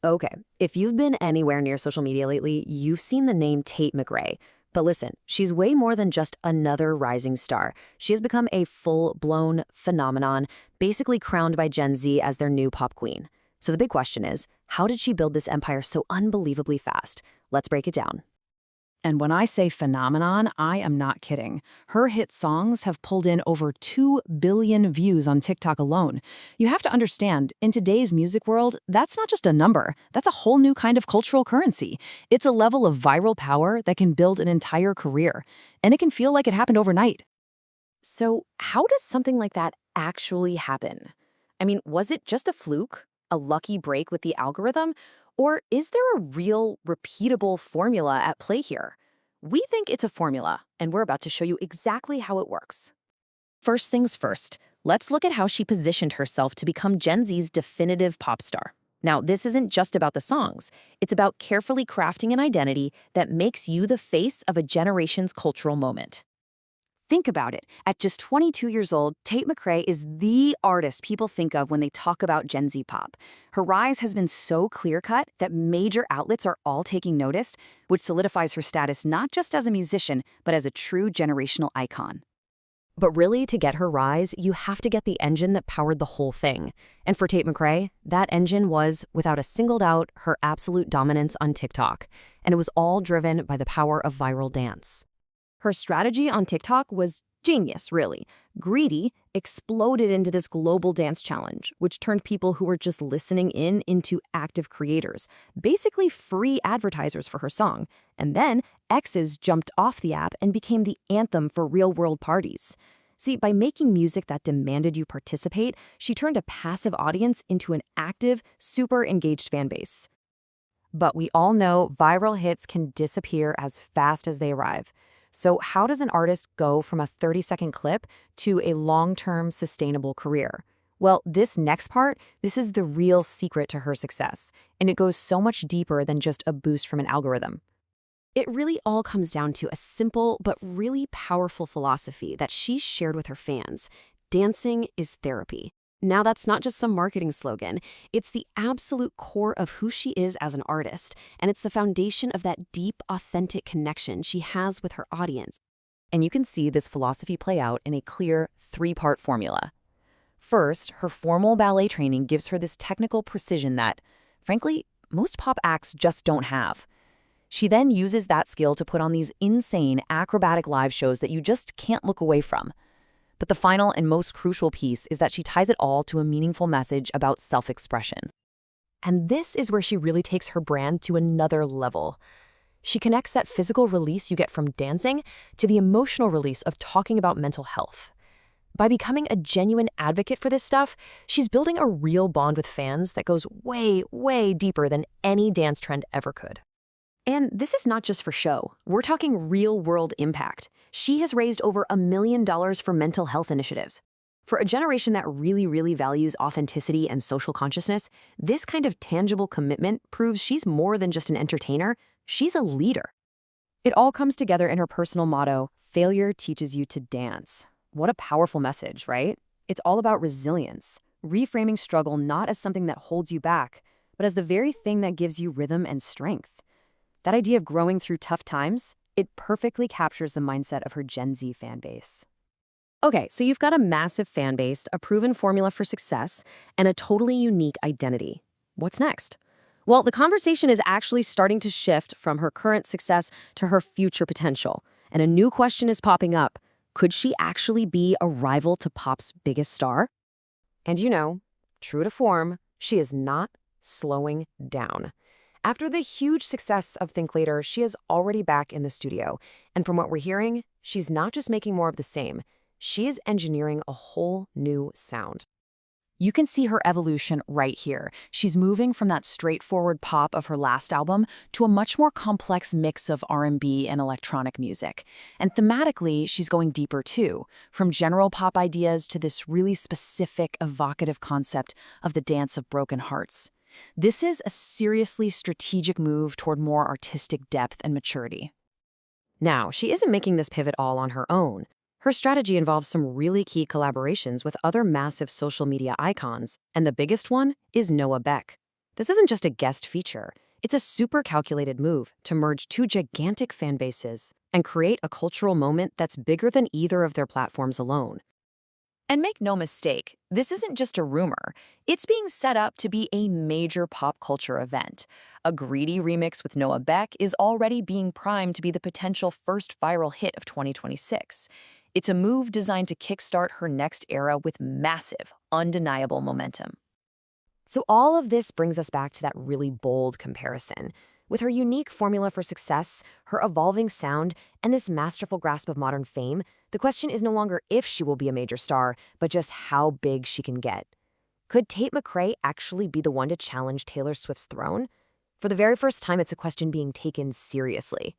Okay, if you've been anywhere near social media lately, you've seen the name Tate McRae. But listen, she's way more than just another rising star. She has become a full-blown phenomenon, basically crowned by Gen Z as their new pop queen. So the big question is, how did she build this empire so unbelievably fast? Let's break it down. And when I say phenomenon, I am not kidding. Her hit songs have pulled in over 2 billion views on TikTok alone. You have to understand, in today's music world, that's not just a number. That's a whole new kind of cultural currency. It's a level of viral power that can build an entire career. And it can feel like it happened overnight. So how does something like that actually happen? I mean, was it just a fluke, a lucky break with the algorithm? Or is there a real, repeatable formula at play here? We think it's a formula, and we're about to show you exactly how it works. First things first, let's look at how she positioned herself to become Gen Z's definitive pop star. Now, this isn't just about the songs. It's about carefully crafting an identity that makes you the face of a generation's cultural moment. Think about it. At just 22 years old, Tate McRae is the artist people think of when they talk about Gen Z pop. Her rise has been so clear-cut that major outlets are all taking notice, which solidifies her status not just as a musician, but as a true generational icon. But really, to get her rise, you have to get the engine that powered the whole thing. And for Tate McRae, that engine was, without a single doubt, her absolute dominance on TikTok. And it was all driven by the power of viral dance. Her strategy on TikTok was genius, really. Greedy exploded into this global dance challenge, which turned people who were just listening in into active creators, basically free advertisers for her song. And then exes jumped off the app and became the anthem for real-world parties. See, by making music that demanded you participate, she turned a passive audience into an active, super engaged fan base. But we all know viral hits can disappear as fast as they arrive. So how does an artist go from a 30-second clip to a long-term sustainable career? Well, this next part, this is the real secret to her success, and it goes so much deeper than just a boost from an algorithm. It really all comes down to a simple but really powerful philosophy that she shared with her fans. Dancing is therapy. Now, that's not just some marketing slogan. It's the absolute core of who she is as an artist, and it's the foundation of that deep, authentic connection she has with her audience. And you can see this philosophy play out in a clear 3-part formula. First, her formal ballet training gives her this technical precision that, frankly, most pop acts just don't have. She then uses that skill to put on these insane, acrobatic live shows that you just can't look away from. But the final and most crucial piece is that she ties it all to a meaningful message about self-expression. And this is where she really takes her brand to another level. She connects that physical release you get from dancing to the emotional release of talking about mental health. By becoming a genuine advocate for this stuff, she's building a real bond with fans that goes way, way deeper than any dance trend ever could. And this is not just for show. We're talking real-world impact. She has raised over $1 million for mental health initiatives. For a generation that really values authenticity and social consciousness, this kind of tangible commitment proves she's more than just an entertainer, she's a leader. It all comes together in her personal motto, "Failure teaches you to dance." What a powerful message, right? It's all about resilience, reframing struggle not as something that holds you back, but as the very thing that gives you rhythm and strength. That idea of growing through tough times, it perfectly captures the mindset of her Gen Z fan base. Okay, so you've got a massive fan base, a proven formula for success, and a totally unique identity. What's next? Well, the conversation is actually starting to shift from her current success to her future potential. And a new question is popping up. Could she actually be a rival to pop's biggest star? And you know, true to form, she is not slowing down. After the huge success of Think Later, she is already back in the studio. And from what we're hearing, she's not just making more of the same. She is engineering a whole new sound. You can see her evolution right here. She's moving from that straightforward pop of her last album to a much more complex mix of R&B and electronic music. And thematically, she's going deeper too, from general pop ideas to this really specific, evocative concept of the dance of broken hearts. This is a seriously strategic move toward more artistic depth and maturity. Now, she isn't making this pivot all on her own. Her strategy involves some really key collaborations with other massive social media icons, and the biggest one is Noah Beck. This isn't just a guest feature. It's a super calculated move to merge two gigantic fan bases and create a cultural moment that's bigger than either of their platforms alone. And make no mistake, this isn't just a rumor. It's being set up to be a major pop culture event. A greedy remix with Noah Beck is already being primed to be the potential first viral hit of 2026. It's a move designed to kickstart her next era with massive, undeniable momentum. So all of this brings us back to that really bold comparison. With her unique formula for success, her evolving sound, and this masterful grasp of modern fame, the question is no longer if she will be a major star, but just how big she can get. Could Tate McRae actually be the one to challenge Taylor Swift's throne? For the very first time, it's a question being taken seriously.